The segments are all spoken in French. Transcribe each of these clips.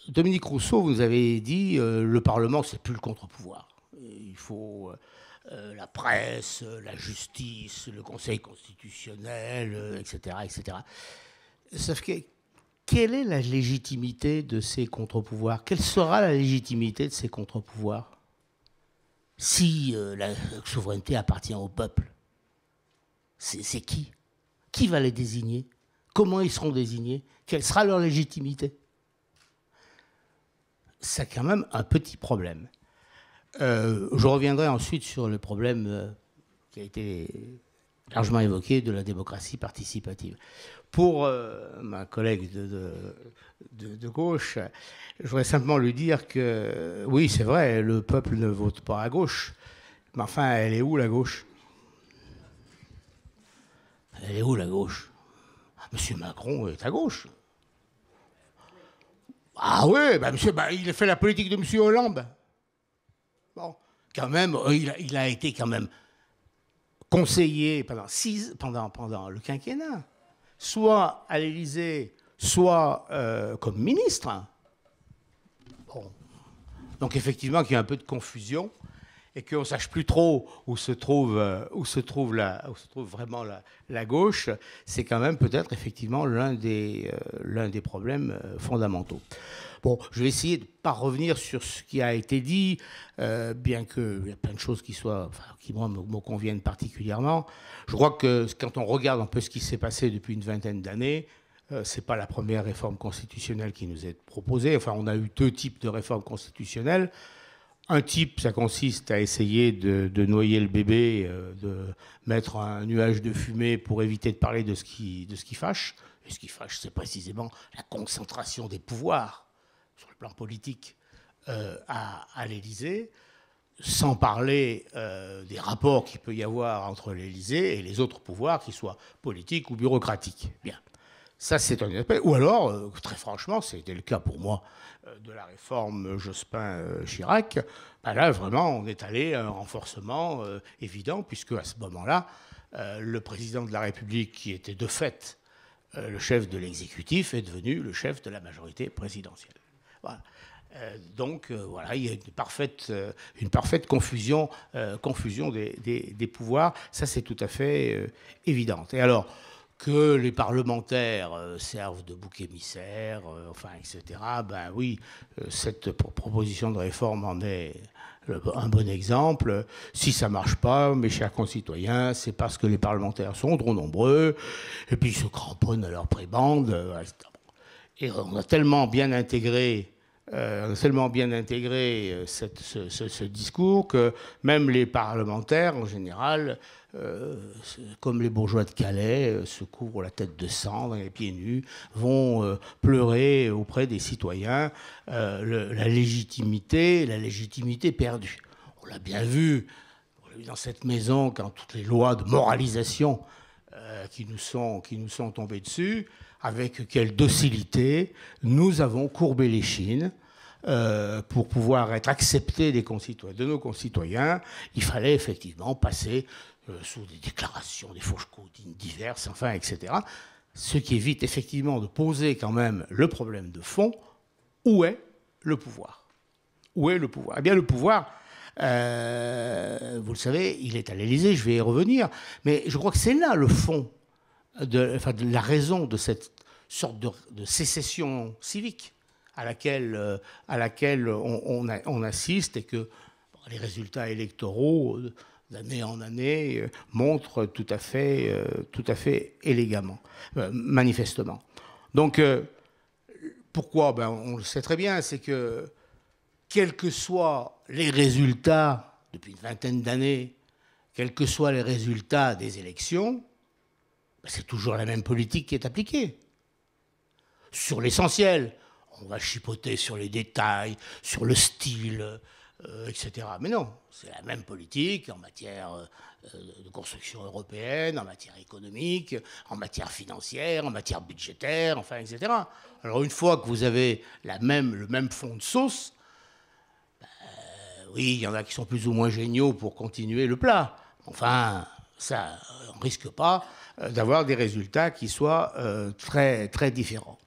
Dominique Rousseau, vous nous avez dit le Parlement, c'est plus le contre-pouvoir. Il faut la presse, la justice, le Conseil constitutionnel, etc., etc. Sauf que quelle est la légitimité de ces contre-pouvoirs? Quelle sera la légitimité de ces contre-pouvoirs si la souveraineté appartient au peuple? C'est qui? Qui va les désigner? Comment ils seront désignés? Quelle sera leur légitimité? C'est quand même un petit problème. Je reviendrai ensuite sur le problème qui a été largement évoqué de la démocratie participative. Pour ma collègue de gauche, je voudrais simplement lui dire que, oui, c'est vrai, le peuple ne vote pas à gauche, mais enfin, elle est où la gauche? Elle est où la gauche? Monsieur Macron est à gauche. Ah oui, bah, monsieur, bah, il a fait la politique de monsieur Hollande. Bon, quand même, il a été quand même conseiller pendant le quinquennat, soit à l'Élysée, soit comme ministre. Bon. Donc effectivement, qu'il y a un peu de confusion et qu'on ne sache plus trop où se trouve vraiment la gauche, c'est quand même peut-être effectivement l'un des problèmes fondamentaux. Bon, je vais essayer de ne pas revenir sur ce qui a été dit, bien qu'il y a plein de choses qui moi, me conviennent particulièrement. Je crois que quand on regarde un peu ce qui s'est passé depuis une vingtaine d'années, ce n'est pas la première réforme constitutionnelle qui nous est proposée. Enfin, on a eu deux types de réformes constitutionnelles. Un type, ça consiste à essayer de noyer le bébé, de mettre un nuage de fumée pour éviter de parler de ce qui fâche. Et ce qui fâche, c'est précisément la concentration des pouvoirs sur le plan politique à l'Élysée, sans parler des rapports qu'il peut y avoir entre l'Élysée et les autres pouvoirs, qu'ils soient politiques ou bureaucratiques. Bien. Ça, c'est un aspect. Ou alors, très franchement, c'était le cas pour moi de la réforme Jospin-Chirac. Ben là, vraiment, on est allé à un renforcement évident, puisque à ce moment-là, le président de la République, qui était de fait le chef de l'exécutif, est devenu le chef de la majorité présidentielle. Voilà. Donc, voilà, il y a une parfaite confusion des pouvoirs. Ça, c'est tout à fait évident. Et alors, que les parlementaires servent de bouc émissaire, enfin, etc. Ben oui, cette proposition de réforme en est un bon exemple. Si ça marche pas, mes chers concitoyens, c'est parce que les parlementaires sont trop nombreux, et puis ils se cramponnent à leur prébande. Et on a tellement bien intégré ce discours que même les parlementaires, en général, comme les bourgeois de Calais, se couvrent la tête de cendre et les pieds nus, vont pleurer auprès des citoyens la légitimité perdue. On l'a bien vu dans cette maison quand toutes les lois de moralisation qui nous sont tombées dessus, avec quelle docilité nous avons courbé les chines pour pouvoir être acceptés de nos concitoyens. Il fallait effectivement passer sous des déclarations, des fauches codines diverses, enfin, etc. Ce qui évite effectivement de poser quand même le problème de fond. Où est le pouvoir? Où est le pouvoir? Eh bien, le pouvoir, vous le savez, il est à l'Élysée, je vais y revenir, mais je crois que c'est là le fond de la raison de cette sorte de sécession civique à laquelle on assiste, et que les résultats électoraux d'année en année montrent tout à fait élégamment, manifestement. Donc, pourquoi? Ben, on le sait très bien, c'est que quels que soient les résultats, depuis une vingtaine d'années, quels que soient les résultats des élections, c'est toujours la même politique qui est appliquée. Sur l'essentiel, on va chipoter sur les détails, sur le style, etc. Mais non, c'est la même politique en matière de construction européenne, en matière économique, en matière financière, en matière budgétaire, enfin, etc. Alors une fois que vous avez le même fond de sauce, oui, il y en a qui sont plus ou moins géniaux pour continuer le plat. Enfin, ça, on ne risque pas d'avoir des résultats qui soient très, très différents.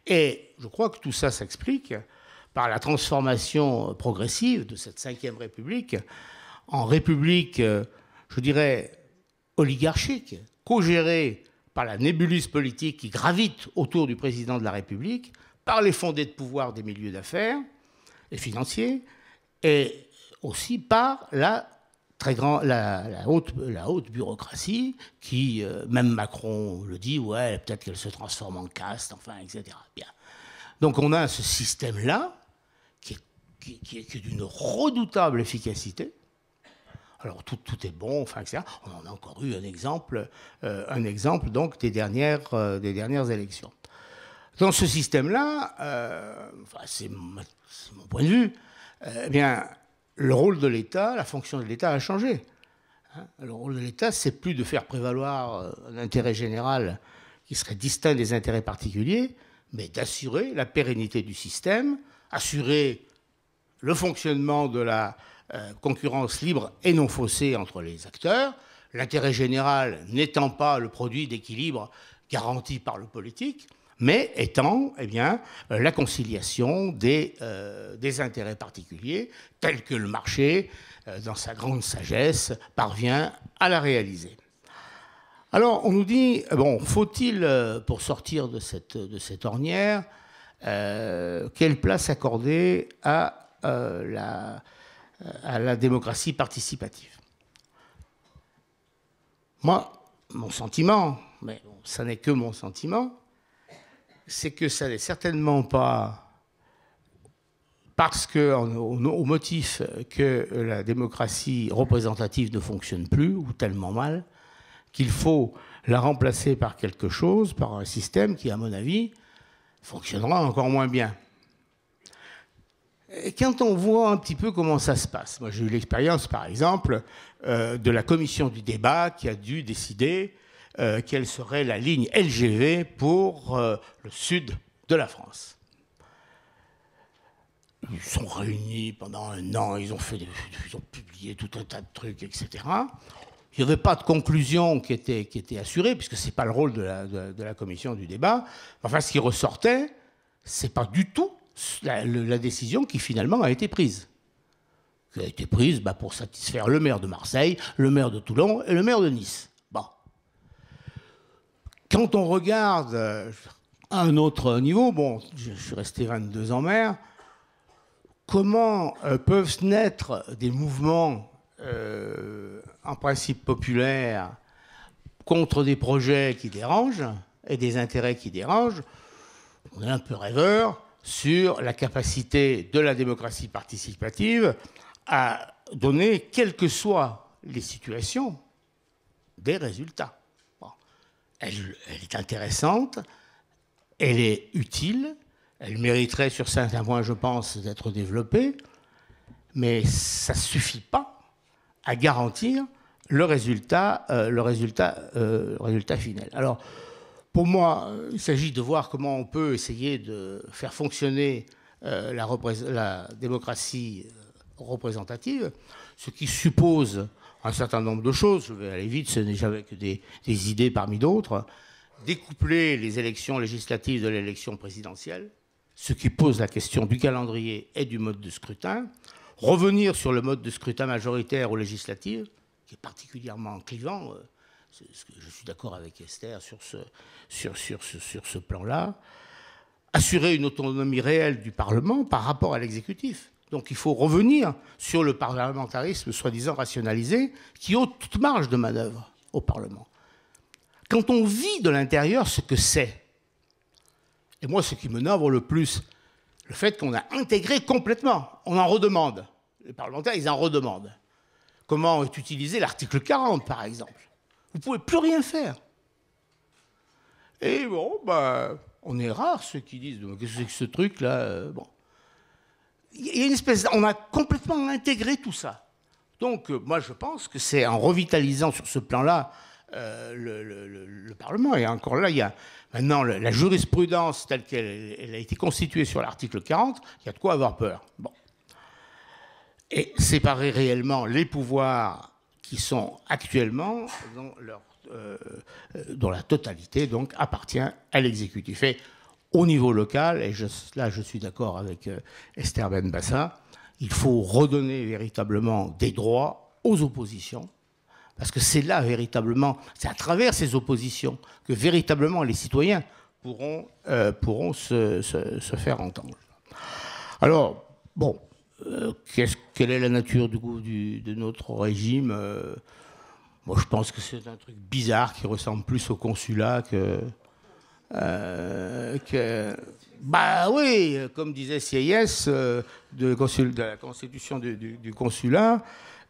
Et je crois que tout ça s'explique par la transformation progressive de cette Ve République en république, je dirais, oligarchique, co-gérée par la nébuleuse politique qui gravite autour du président de la République, par les fondés de pouvoir des milieux d'affaires et financiers, et aussi par la haute bureaucratie qui, même Macron le dit, ouais, peut-être qu'elle se transforme en caste, enfin, etc. Bien. Donc on a ce système-là qui est d'une redoutable efficacité. Alors tout est bon, enfin, etc. On en a encore eu un exemple donc des dernières élections. Dans ce système-là, enfin, c'est mon point de vue, eh bien, le rôle de l'État, la fonction de l'État a changé. Le rôle de l'État, c'est plus de faire prévaloir un intérêt général qui serait distinct des intérêts particuliers, mais d'assurer la pérennité du système, assurer le fonctionnement de la concurrence libre et non faussée entre les acteurs, l'intérêt général n'étant pas le produit d'équilibre garanti par le politique, mais étant la conciliation des intérêts particuliers, tels que le marché, dans sa grande sagesse, parvient à la réaliser. Alors, on nous dit, bon, faut-il, pour sortir de cette ornière, quelle place accorder à la démocratie participative? Moi, mon sentiment, mais bon, ça n'est que mon sentiment, c'est que ça n'est certainement pas parce que, au motif que la démocratie représentative ne fonctionne plus ou tellement mal, qu'il faut la remplacer par quelque chose, par un système qui, à mon avis, fonctionnera encore moins bien. Et quand on voit un petit peu comment ça se passe, moi j'ai eu l'expérience, par exemple, de la commission du débat qui a dû décider quelle serait la ligne LGV pour le sud de la France. Ils sont réunis pendant un an, ils ont publié tout un tas de trucs, etc. Il n'y avait pas de conclusion qui était assurée, puisque ce n'est pas le rôle de la commission du débat. Enfin, ce qui ressortait, ce n'est pas du tout la décision qui finalement a été prise. Qui a été prise pour satisfaire le maire de Marseille, le maire de Toulon et le maire de Nice. Bon. Quand on regarde à un autre niveau, bon, je suis resté 22 ans maire, comment peuvent naître des mouvements en principe populaires contre des projets qui dérangent et des intérêts qui dérangent? On est un peu rêveur sur la capacité de la démocratie participative à donner, quelles que soient les situations, des résultats. Bon. Elle est intéressante, elle est utile, elle mériterait sur certains points, je pense, d'être développée, mais ça ne suffit pas à garantir le résultat final. Alors, pour moi, il s'agit de voir comment on peut essayer de faire fonctionner la démocratie représentative, ce qui suppose un certain nombre de choses. Je vais aller vite, ce n'est jamais que des idées parmi d'autres. Découpler les élections législatives de l'élection présidentielle, ce qui pose la question du calendrier et du mode de scrutin. Revenir sur le mode de scrutin majoritaire aux législatives, qui est particulièrement clivant. Je suis d'accord avec Esther sur ce plan-là. Assurer une autonomie réelle du Parlement par rapport à l'exécutif. Donc il faut revenir sur le parlementarisme soi-disant rationalisé qui ôte toute marge de manœuvre au Parlement. Quand on vit de l'intérieur ce que c'est, et moi ce qui me navre le plus, le fait qu'on a intégré complètement, on en redemande. Les parlementaires, ils en redemandent. Comment est utilisé l'article 40, par exemple? Vous ne pouvez plus rien faire. Et bon, on est rares ceux qui disent « Qu'est-ce que c'est que ce truc-là » bon. Il y a une espèce... On a complètement intégré tout ça. Donc, moi, je pense que c'est en revitalisant sur ce plan-là le Parlement. Et encore là, il y a maintenant la jurisprudence telle qu'elle a été constituée sur l'article 40, il y a de quoi avoir peur. Bon. Et séparer réellement les pouvoirs qui sont actuellement dont la totalité donc appartient à l'exécutif. Et au niveau local, et là je suis d'accord avec Esther Benbassa, il faut redonner véritablement des droits aux oppositions, parce que c'est là véritablement, c'est à travers ces oppositions que véritablement les citoyens pourront se faire entendre. Alors, bon, quelle est la nature de notre régime? Moi, je pense que c'est un truc bizarre qui ressemble plus au consulat bah oui, comme disait Sieyès, de la constitution du consulat,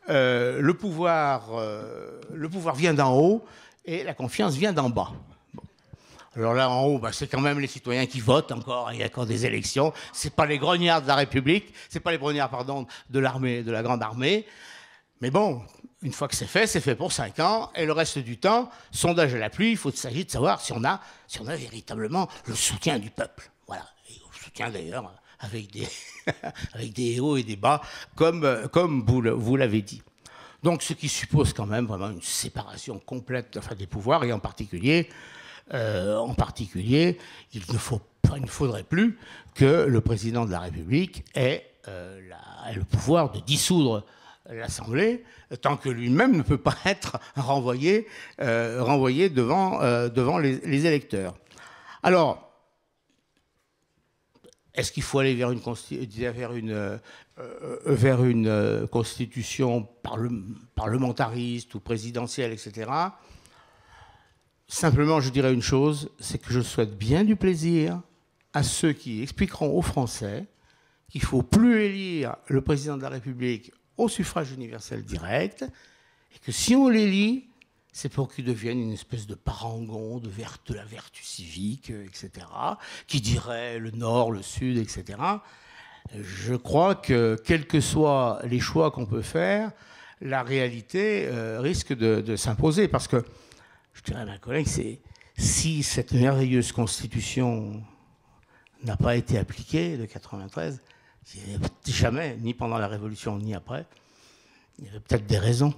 le pouvoir vient d'en haut et la confiance vient d'en bas. Bon. Alors là, en haut, bah, c'est quand même les citoyens qui votent encore, il y a encore des élections. C'est pas les grognards de la République, c'est pas les grognards, pardon, de l'armée, de la grande armée. Mais bon, une fois que c'est fait pour 5 ans, et le reste du temps, sondage à la pluie, il s'agit de savoir si on a véritablement le soutien du peuple. Voilà, et le soutien d'ailleurs avec des hauts et des bas, comme vous l'avez dit. Donc ce qui suppose quand même vraiment une séparation complète des pouvoirs, et en particulier, il ne faudrait plus que le président de la République ait le pouvoir de dissoudre l'Assemblée, tant que lui-même ne peut pas être renvoyé devant les électeurs. Alors, est-ce qu'il faut aller vers une constitution parlementariste ou présidentielle, etc. Simplement, je dirais une chose, c'est que je souhaite bien du plaisir à ceux qui expliqueront aux Français qu'il ne faut plus élire le président de la République au suffrage universel direct, et que si on l'élit, c'est pour qu'il devienne une espèce de parangon de la vertu civique, etc., qui dirait le Nord, le Sud, etc. Je crois que, quels que soient les choix qu'on peut faire, la réalité risque de s'imposer, parce que, je dirais à ma collègue, si cette merveilleuse Constitution n'a pas été appliquée de 93, jamais, ni pendant la Révolution, ni après, il y avait peut-être des raisons.